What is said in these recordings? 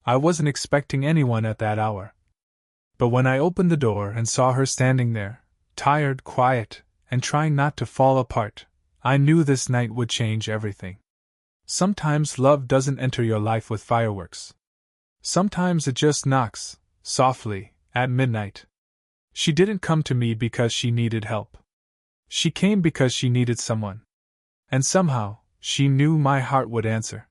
I wasn't expecting anyone at that hour. But when I opened the door and saw her standing there, tired, quiet, and trying not to fall apart, I knew this night would change everything. Sometimes love doesn't enter your life with fireworks. Sometimes it just knocks, softly, at midnight. She didn't come to me because she needed help. She came because she needed someone. And somehow, she knew my heart would answer.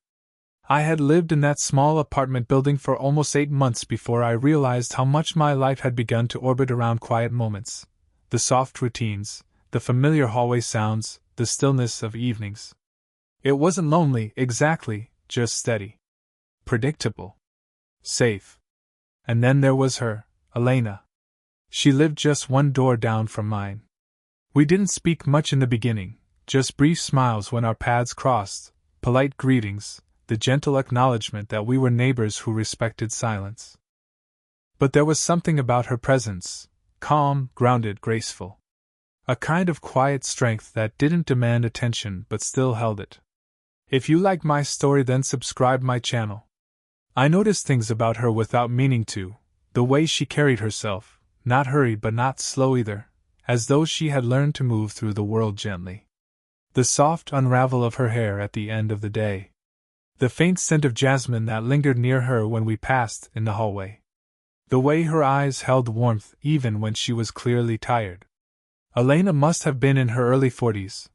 I had lived in that small apartment building for almost 8 months before I realized how much my life had begun to orbit around quiet moments, the soft routines, the familiar hallway sounds, the stillness of evenings. It wasn't lonely, exactly, just steady. Predictable. Safe. And then there was her, Elena. She lived just one door down from mine. We didn't speak much in the beginning, just brief smiles when our paths crossed, polite greetings, the gentle acknowledgement that we were neighbors who respected silence. But there was something about her presence, calm, grounded, graceful. A kind of quiet strength that didn't demand attention but still held it. If you like my story, then subscribe my channel. I noticed things about her without meaning to, the way she carried herself, not hurried but not slow either, as though she had learned to move through the world gently. The soft unravel of her hair at the end of the day. The faint scent of jasmine that lingered near her when we passed in the hallway. The way her eyes held warmth even when she was clearly tired. Elena must have been in her early 40s,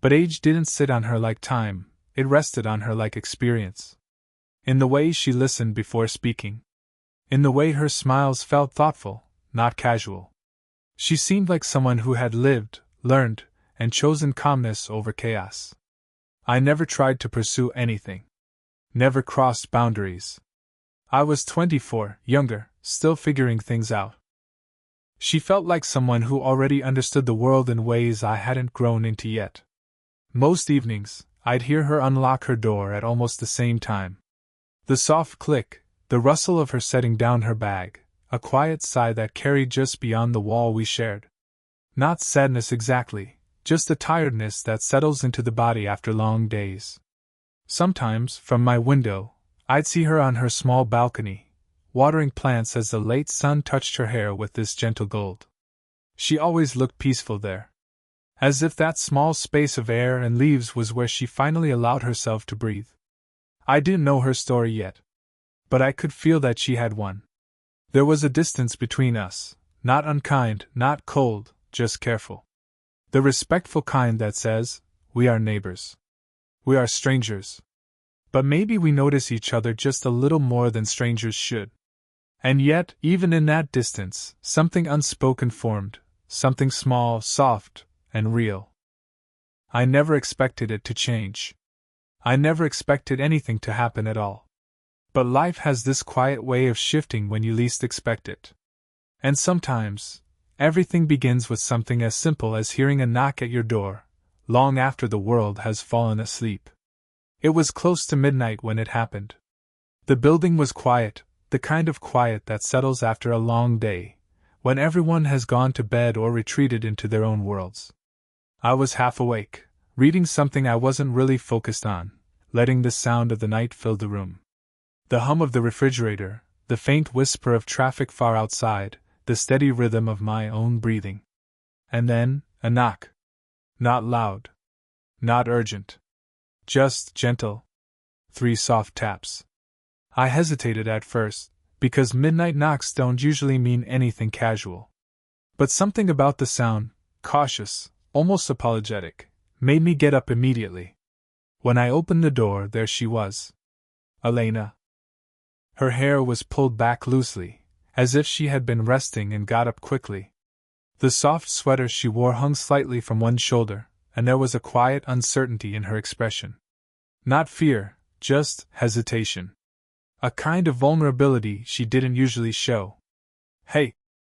but age didn't sit on her like time, it rested on her like experience. In the way she listened before speaking. In the way her smiles felt thoughtful, not casual. She seemed like someone who had lived, learned, and chosen calmness over chaos. I never tried to pursue anything. Never crossed boundaries. I was 24, younger, still figuring things out. She felt like someone who already understood the world in ways I hadn't grown into yet. Most evenings, I'd hear her unlock her door at almost the same time. The soft click, the rustle of her setting down her bag, a quiet sigh that carried just beyond the wall we shared. Not sadness exactly, just a tiredness that settles into the body after long days. Sometimes, from my window, I'd see her on her small balcony, watering plants as the late sun touched her hair with this gentle gold. She always looked peaceful there. As if that small space of air and leaves was where she finally allowed herself to breathe. I didn't know her story yet. But I could feel that she had one. There was a distance between us, not unkind, not cold, just careful. The respectful kind that says, we are neighbors. We are strangers. But maybe we notice each other just a little more than strangers should. And yet, even in that distance, something unspoken formed, something small, soft, and real. I never expected it to change. I never expected anything to happen at all. But life has this quiet way of shifting when you least expect it. And sometimes, everything begins with something as simple as hearing a knock at your door, long after the world has fallen asleep. It was close to midnight when it happened. The building was quiet, the kind of quiet that settles after a long day, when everyone has gone to bed or retreated into their own worlds. I was half awake, reading something I wasn't really focused on, letting the sound of the night fill the room. The hum of the refrigerator, the faint whisper of traffic far outside, the steady rhythm of my own breathing. And then, a knock. Not loud. Not urgent. Just gentle. 3 soft taps. I hesitated at first, because midnight knocks don't usually mean anything casual. But something about the sound, cautious, almost apologetic, made me get up immediately. When I opened the door, there she was. Elena. Her hair was pulled back loosely, as if she had been resting and got up quickly. The soft sweater she wore hung slightly from one shoulder, and there was a quiet uncertainty in her expression. Not fear, just hesitation. A kind of vulnerability she didn't usually show. Hey,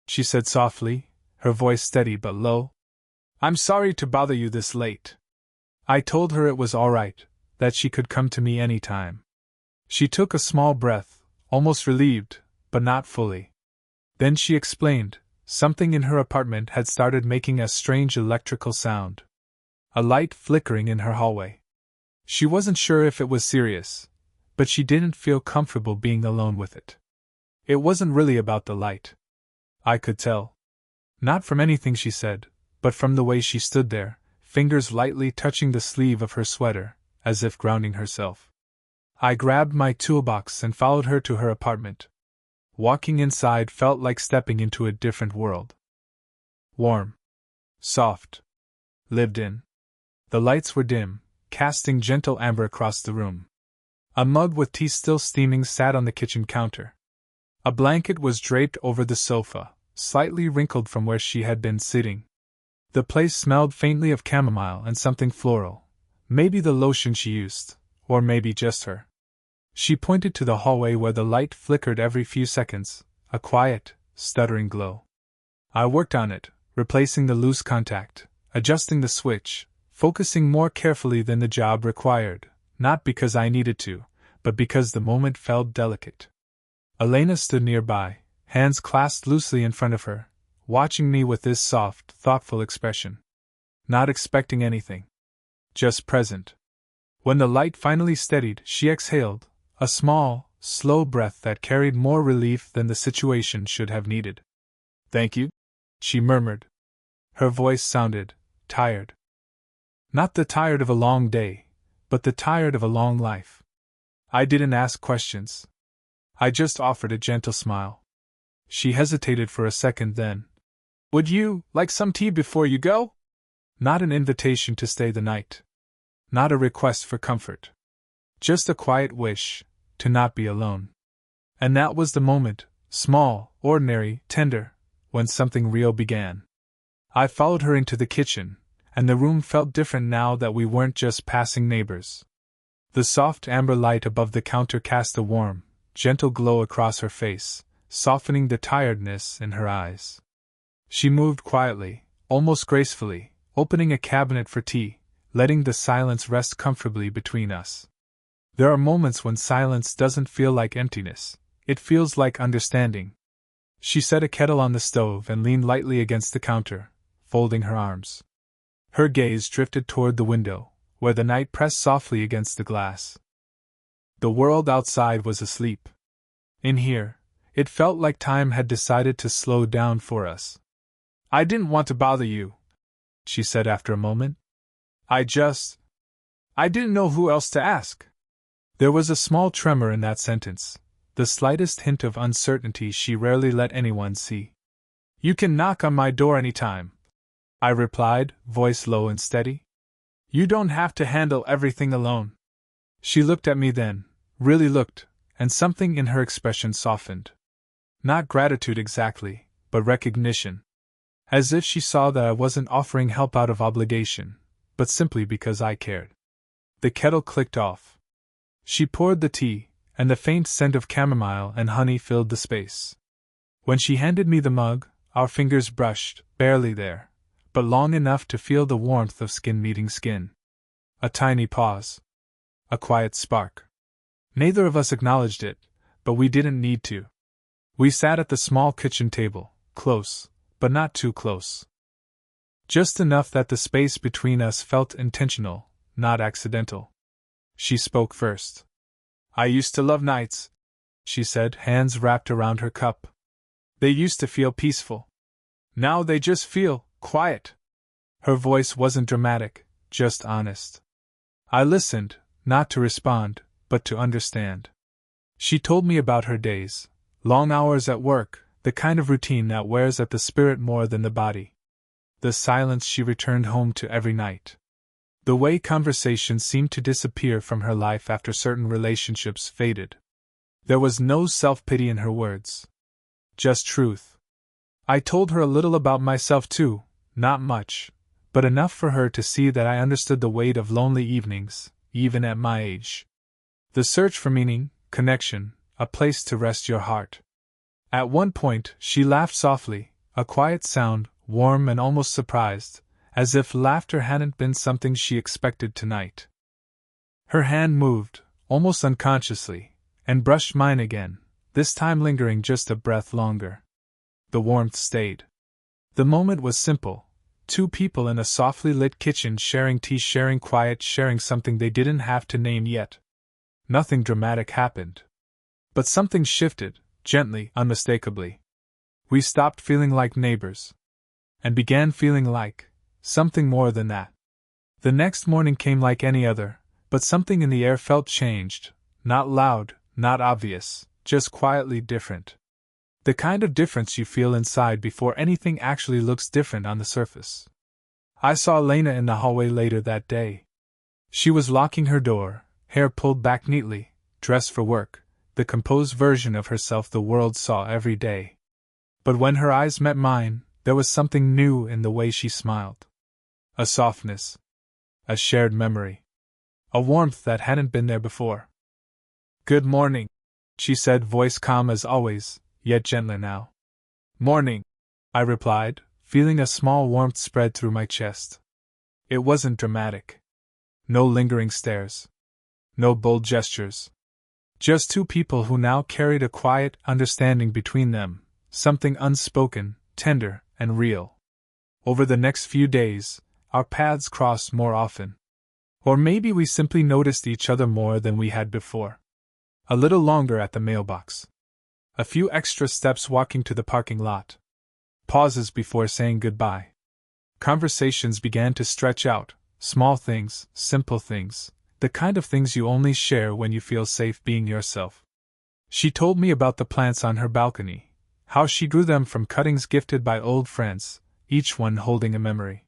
she said softly, her voice steady but low. I'm sorry to bother you this late. I told her it was all right, that she could come to me any time. She took a small breath, almost relieved, but not fully. Then she explained, something in her apartment had started making a strange electrical sound. A light flickering in her hallway. She wasn't sure if it was serious, but she didn't feel comfortable being alone with it. It wasn't really about the light. I could tell. Not from anything she said, but from the way she stood there, fingers lightly touching the sleeve of her sweater, as if grounding herself. I grabbed my toolbox and followed her to her apartment. Walking inside felt like stepping into a different world. Warm. Soft. Lived in. The lights were dim, casting gentle amber across the room. A mug with tea still steaming sat on the kitchen counter. A blanket was draped over the sofa, slightly wrinkled from where she had been sitting. The place smelled faintly of chamomile and something floral, maybe the lotion she used, or maybe just her. She pointed to the hallway where the light flickered every few seconds, a quiet, stuttering glow. I worked on it, replacing the loose contact, adjusting the switch, focusing more carefully than the job required, not because I needed to, but because the moment felt delicate. Elena stood nearby, hands clasped loosely in front of her, watching me with this soft, thoughtful expression. Not expecting anything. Just present. When the light finally steadied, she exhaled, a small, slow breath that carried more relief than the situation should have needed. "Thank you," she murmured. Her voice sounded tired. Not the tired of a long day, but the tired of a long life. I didn't ask questions. I just offered a gentle smile. She hesitated for a second, then, "Would you like some tea before you go?" Not an invitation to stay the night. Not a request for comfort. Just a quiet wish to not be alone. And that was the moment, small, ordinary, tender, when something real began. I followed her into the kitchen, and the room felt different now that we weren't just passing neighbors. The soft amber light above the counter cast a warm, gentle glow across her face, softening the tiredness in her eyes. She moved quietly, almost gracefully, opening a cabinet for tea, letting the silence rest comfortably between us. There are moments when silence doesn't feel like emptiness, it feels like understanding. She set a kettle on the stove and leaned lightly against the counter, folding her arms. Her gaze drifted toward the window, where the night pressed softly against the glass. The world outside was asleep. In here, it felt like time had decided to slow down for us. "I didn't want to bother you," she said after a moment. I didn't know who else to ask." There was a small tremor in that sentence, the slightest hint of uncertainty she rarely let anyone see. "You can knock on my door any time," I replied, voice low and steady. "You don't have to handle everything alone." She looked at me then, really looked, and something in her expression softened. Not gratitude exactly, but recognition. As if she saw that I wasn't offering help out of obligation, but simply because I cared. The kettle clicked off. She poured the tea, and the faint scent of chamomile and honey filled the space. When she handed me the mug, our fingers brushed, barely there, but long enough to feel the warmth of skin meeting skin. A tiny pause. A quiet spark. Neither of us acknowledged it, but we didn't need to. We sat at the small kitchen table, close, but not too close. Just enough that the space between us felt intentional, not accidental. She spoke first. "I used to love nights," she said, hands wrapped around her cup. "They used to feel peaceful. Now they just feel quiet." Her voice wasn't dramatic, just honest. I listened, not to respond, but to understand. She told me about her days, long hours at work, the kind of routine that wears at the spirit more than the body. The silence she returned home to every night. The way conversation seemed to disappear from her life after certain relationships faded. There was no self-pity in her words. Just truth. I told her a little about myself too, not much, but enough for her to see that I understood the weight of lonely evenings, even at my age. The search for meaning, connection, a place to rest your heart. At one point, she laughed softly, a quiet sound, warm and almost surprised, as if laughter hadn't been something she expected tonight. Her hand moved, almost unconsciously, and brushed mine again, this time lingering just a breath longer. The warmth stayed. The moment was simple. Two people in a softly lit kitchen sharing tea, sharing quiet, sharing something they didn't have to name yet. Nothing dramatic happened. But something shifted, gently, unmistakably. We stopped feeling like neighbors. And began feeling like something more than that. The next morning came like any other, but something in the air felt changed, not loud, not obvious, just quietly different. The kind of difference you feel inside before anything actually looks different on the surface. I saw Elena in the hallway later that day. She was locking her door, hair pulled back neatly, dressed for work, the composed version of herself the world saw every day. But when her eyes met mine, there was something new in the way she smiled. A softness. A shared memory. A warmth that hadn't been there before. "Good morning," she said, voice calm as always, yet gentler now. "Morning," I replied, feeling a small warmth spread through my chest. It wasn't dramatic. No lingering stares. No bold gestures. Just two people who now carried a quiet understanding between them, something unspoken, tender, and real. Over the next few days, our paths crossed more often. Or maybe we simply noticed each other more than we had before. A little longer at the mailbox. A few extra steps walking to the parking lot. Pauses before saying goodbye. Conversations began to stretch out, small things, simple things, the kind of things you only share when you feel safe being yourself. She told me about the plants on her balcony, how she grew them from cuttings gifted by old friends, each one holding a memory.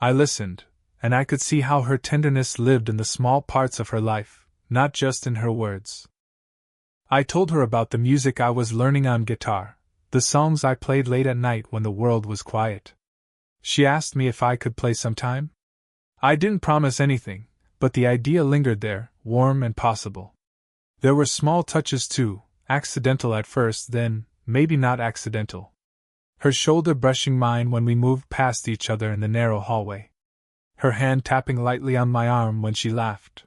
I listened, and I could see how her tenderness lived in the small parts of her life, not just in her words. I told her about the music I was learning on guitar, the songs I played late at night when the world was quiet. She asked me if I could play sometime. I didn't promise anything, but the idea lingered there, warm and possible. There were small touches too, accidental at first, then, maybe not accidental. Her shoulder brushing mine when we moved past each other in the narrow hallway. Her hand tapping lightly on my arm when she laughed.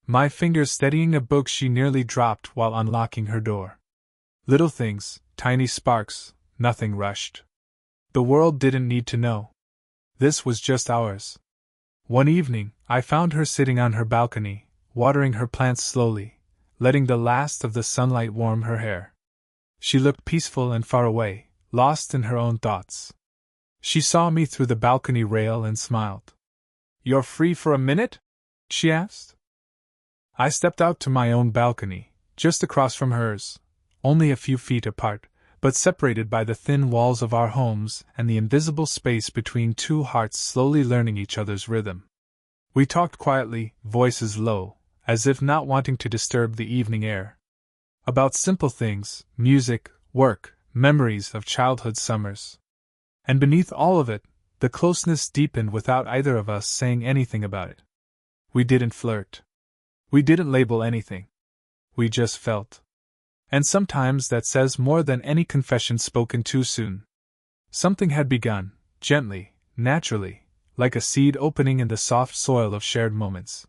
My fingers steadying a book she nearly dropped while unlocking her door. Little things, tiny sparks, nothing rushed. The world didn't need to know. This was just ours. One evening, I found her sitting on her balcony, watering her plants slowly, letting the last of the sunlight warm her hair. She looked peaceful and far away, lost in her own thoughts. She saw me through the balcony rail and smiled. "You're free for a minute?" she asked. I stepped out to my own balcony, just across from hers, only a few feet apart, but separated by the thin walls of our homes and the invisible space between two hearts slowly learning each other's rhythm. We talked quietly, voices low, as if not wanting to disturb the evening air. About simple things, music, work, memories of childhood summers. And beneath all of it, the closeness deepened without either of us saying anything about it. We didn't flirt. We didn't label anything. We just felt. And sometimes that says more than any confession spoken too soon. Something had begun, gently, naturally, like a seed opening in the soft soil of shared moments.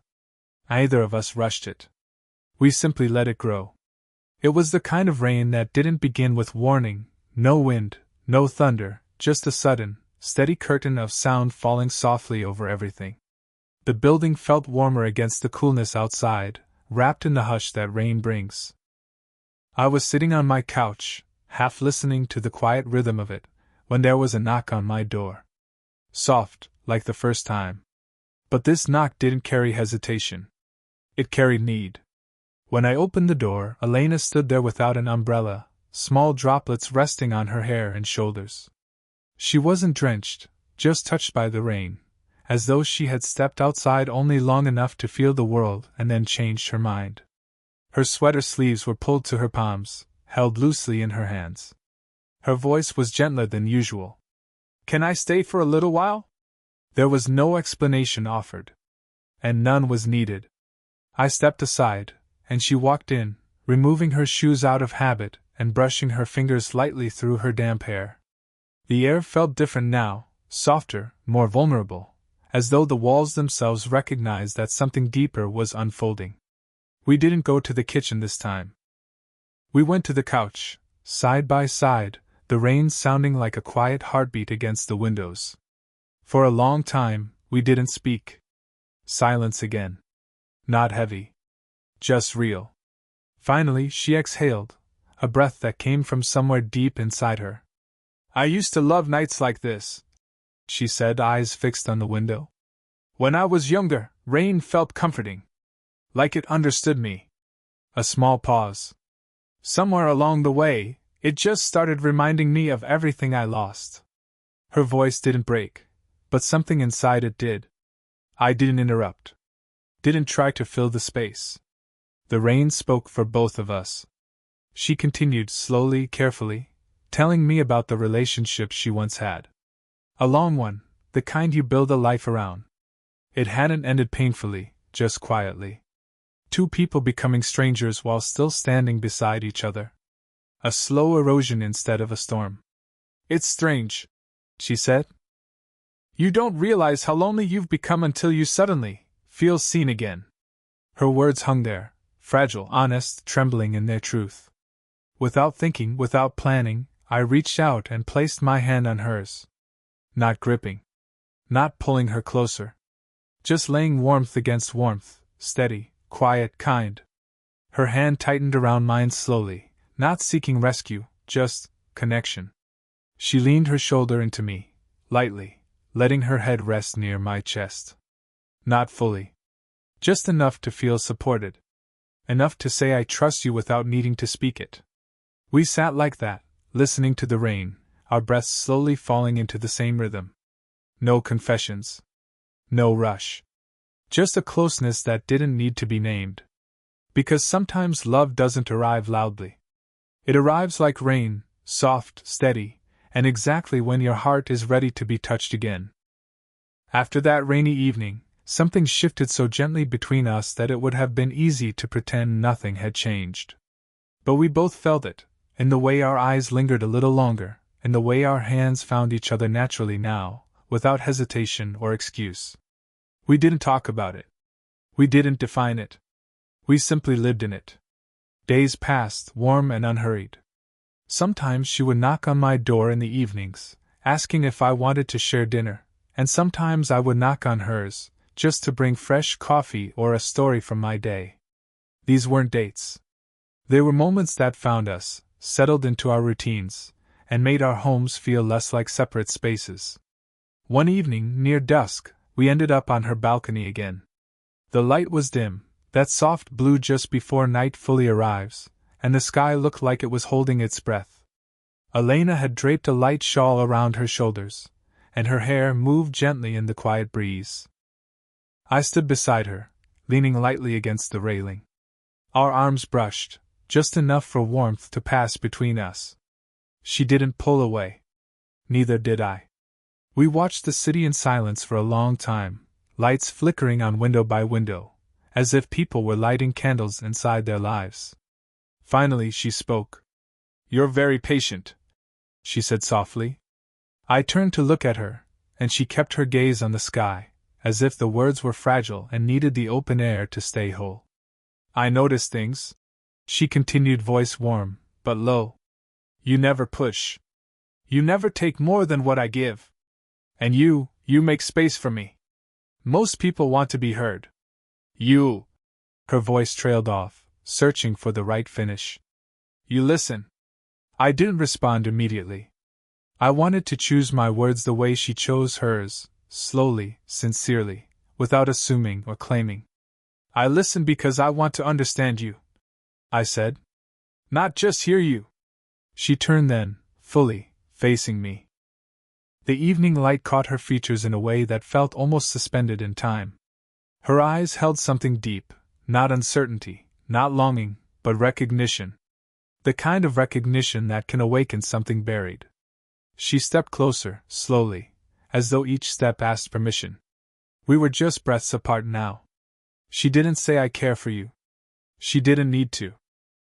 Neither of us rushed it. We simply let it grow. It was the kind of rain that didn't begin with warning, no wind, no thunder, just a sudden, steady curtain of sound falling softly over everything. The building felt warmer against the coolness outside, wrapped in the hush that rain brings. I was sitting on my couch, half listening to the quiet rhythm of it, when there was a knock on my door. Soft, like the first time. But this knock didn't carry hesitation. It carried need. When I opened the door, Elena stood there without an umbrella, small droplets resting on her hair and shoulders. She wasn't drenched, just touched by the rain, as though she had stepped outside only long enough to feel the world and then changed her mind. Her sweater sleeves were pulled to her palms, held loosely in her hands. Her voice was gentler than usual. "Can I stay for a little while?" There was no explanation offered. And none was needed. I stepped aside, and she walked in, removing her shoes out of habit and brushing her fingers lightly through her damp hair. The air felt different now, softer, more vulnerable, as though the walls themselves recognized that something deeper was unfolding. We didn't go to the kitchen this time. We went to the couch, side by side, the rain sounding like a quiet heartbeat against the windows. For a long time, we didn't speak. Silence again. Not heavy. Just real. Finally, she exhaled, a breath that came from somewhere deep inside her. I used to love nights like this, she said, eyes fixed on the window. When I was younger, rain felt comforting. Like it understood me. A small pause. Somewhere along the way, it just started reminding me of everything I lost. Her voice didn't break, but something inside it did. I didn't interrupt. Didn't try to fill the space. The rain spoke for both of us. She continued slowly, carefully, telling me about the relationship she once had. A long one, the kind you build a life around. It hadn't ended painfully, just quietly. Two people becoming strangers while still standing beside each other. A slow erosion instead of a storm. It's strange, she said. You don't realize how lonely you've become until you suddenly feel seen again. Her words hung there, fragile, honest, trembling in their truth. Without thinking, without planning, I reached out and placed my hand on hers. Not gripping. Not pulling her closer. Just laying warmth against warmth, steady, quiet, kind. Her hand tightened around mine slowly, not seeking rescue, just connection. She leaned her shoulder into me, lightly, letting her head rest near my chest. Not fully. Just enough to feel supported. Enough to say I trust you without needing to speak it. We sat like that, listening to the rain, our breaths slowly falling into the same rhythm. No confessions. No rush. Just a closeness that didn't need to be named. Because sometimes love doesn't arrive loudly. It arrives like rain, soft, steady, and exactly when your heart is ready to be touched again. After that rainy evening, something shifted so gently between us that it would have been easy to pretend nothing had changed. But we both felt it, in the way our eyes lingered a little longer, in the way our hands found each other naturally now, without hesitation or excuse. We didn't talk about it. We didn't define it. We simply lived in it. Days passed, warm and unhurried. Sometimes she would knock on my door in the evenings, asking if I wanted to share dinner, and sometimes I would knock on hers, just to bring fresh coffee or a story from my day. These weren't dates. They were moments that found us, settled into our routines, and made our homes feel less like separate spaces. One evening, near dusk, we ended up on her balcony again. The light was dim, that soft blue just before night fully arrives, and the sky looked like it was holding its breath. Elena had draped a light shawl around her shoulders, and her hair moved gently in the quiet breeze. I stood beside her, leaning lightly against the railing. Our arms brushed, just enough for warmth to pass between us. She didn't pull away. Neither did I. We watched the city in silence for a long time, lights flickering on window by window, as if people were lighting candles inside their lives. Finally she spoke. "You're very patient," she said softly. I turned to look at her, and she kept her gaze on the sky, as if the words were fragile and needed the open air to stay whole. "I notice things," she continued, voice warm, but low. "You never push. You never take more than what I give. And you make space for me. Most people want to be heard. You..." Her voice trailed off, searching for the right finish. "You listen." I didn't respond immediately. I wanted to choose my words the way she chose hers, slowly, sincerely, without assuming or claiming. "I listen because I want to understand you," I said. "Not just hear you." She turned then, fully, facing me. The evening light caught her features in a way that felt almost suspended in time. Her eyes held something deep, not uncertainty, not longing, but recognition. The kind of recognition that can awaken something buried. She stepped closer, slowly, as though each step asked permission. We were just breaths apart now. She didn't say "I care for you." She didn't need to.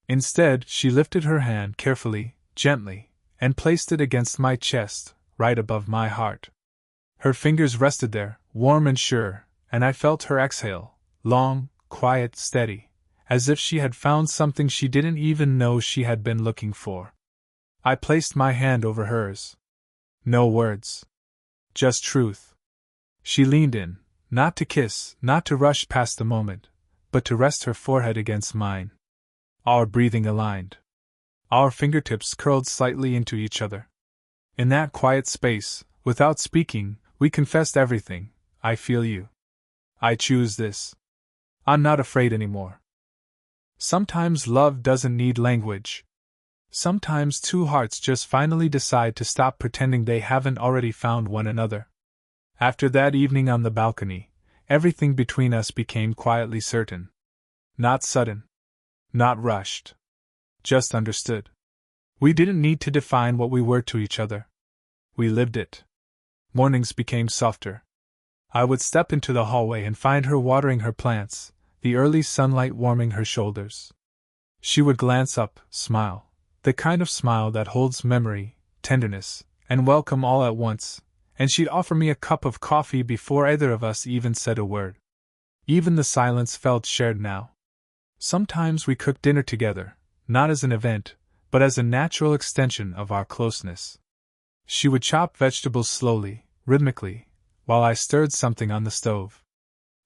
Instead, she lifted her hand carefully, gently, and placed it against my chest, right above my heart. Her fingers rested there, warm and sure, and I felt her exhale, long, quiet, steady, as if she had found something she didn't even know she had been looking for. I placed my hand over hers. No words. Just truth. She leaned in, not to kiss, not to rush past the moment, but to rest her forehead against mine. Our breathing aligned. Our fingertips curled slightly into each other. In that quiet space, without speaking, we confessed everything. I feel you. I choose this. I'm not afraid anymore. Sometimes love doesn't need language. Sometimes two hearts just finally decide to stop pretending they haven't already found one another. After that evening on the balcony, everything between us became quietly certain. Not sudden. Not rushed. Just understood. We didn't need to define what we were to each other. We lived it. Mornings became softer. I would step into the hallway and find her watering her plants, the early sunlight warming her shoulders. She would glance up, smile. The kind of smile that holds memory, tenderness, and welcome all at once, and she'd offer me a cup of coffee before either of us even said a word. Even the silence felt shared now. Sometimes we cooked dinner together, not as an event, but as a natural extension of our closeness. She would chop vegetables slowly, rhythmically, while I stirred something on the stove.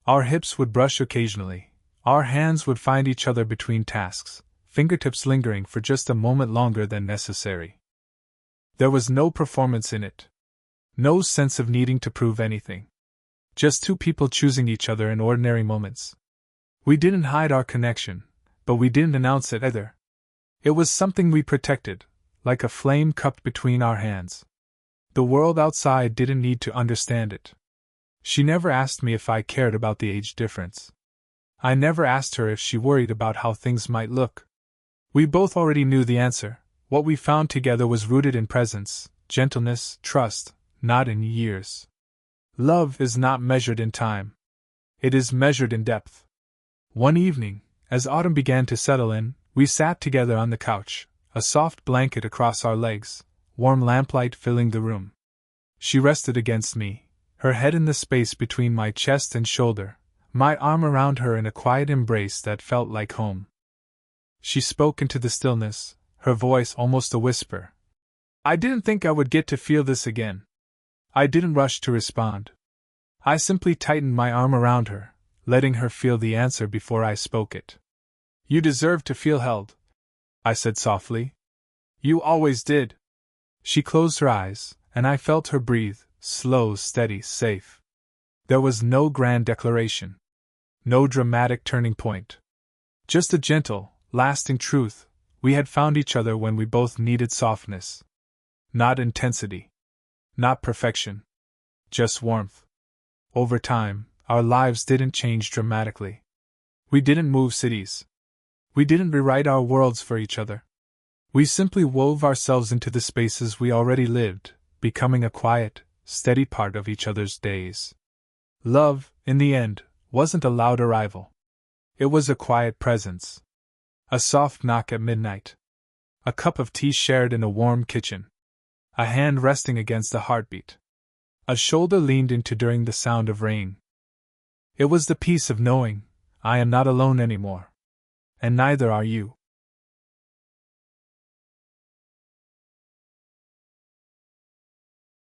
Our hips would brush occasionally, our hands would find each other between tasks, fingertips lingering for just a moment longer than necessary. There was no performance in it. No sense of needing to prove anything. Just two people choosing each other in ordinary moments. We didn't hide our connection, but we didn't announce it either. It was something we protected, like a flame cupped between our hands. The world outside didn't need to understand it. She never asked me if I cared about the age difference. I never asked her if she worried about how things might look. We both already knew the answer. What we found together was rooted in presence, gentleness, trust, not in years. Love is not measured in time. It is measured in depth. One evening, as autumn began to settle in, we sat together on the couch, a soft blanket across our legs, warm lamplight filling the room. She rested against me, her head in the space between my chest and shoulder, my arm around her in a quiet embrace that felt like home. She spoke into the stillness, her voice almost a whisper. I didn't think I would get to feel this again. I didn't rush to respond. I simply tightened my arm around her, letting her feel the answer before I spoke it. You deserve to feel held, I said softly. You always did. She closed her eyes, and I felt her breathe, slow, steady, safe. There was no grand declaration. No dramatic turning point. Just a gentle, lasting truth. We had found each other when we both needed softness. Not intensity. Not perfection. Just warmth. Over time, our lives didn't change dramatically. We didn't move cities. We didn't rewrite our worlds for each other. We simply wove ourselves into the spaces we already lived, becoming a quiet, steady part of each other's days. Love, in the end, wasn't a loud arrival. It was a quiet presence. A soft knock at midnight. A cup of tea shared in a warm kitchen. A hand resting against a heartbeat. A shoulder leaned into during the sound of rain. It was the peace of knowing, I am not alone anymore. And neither are you.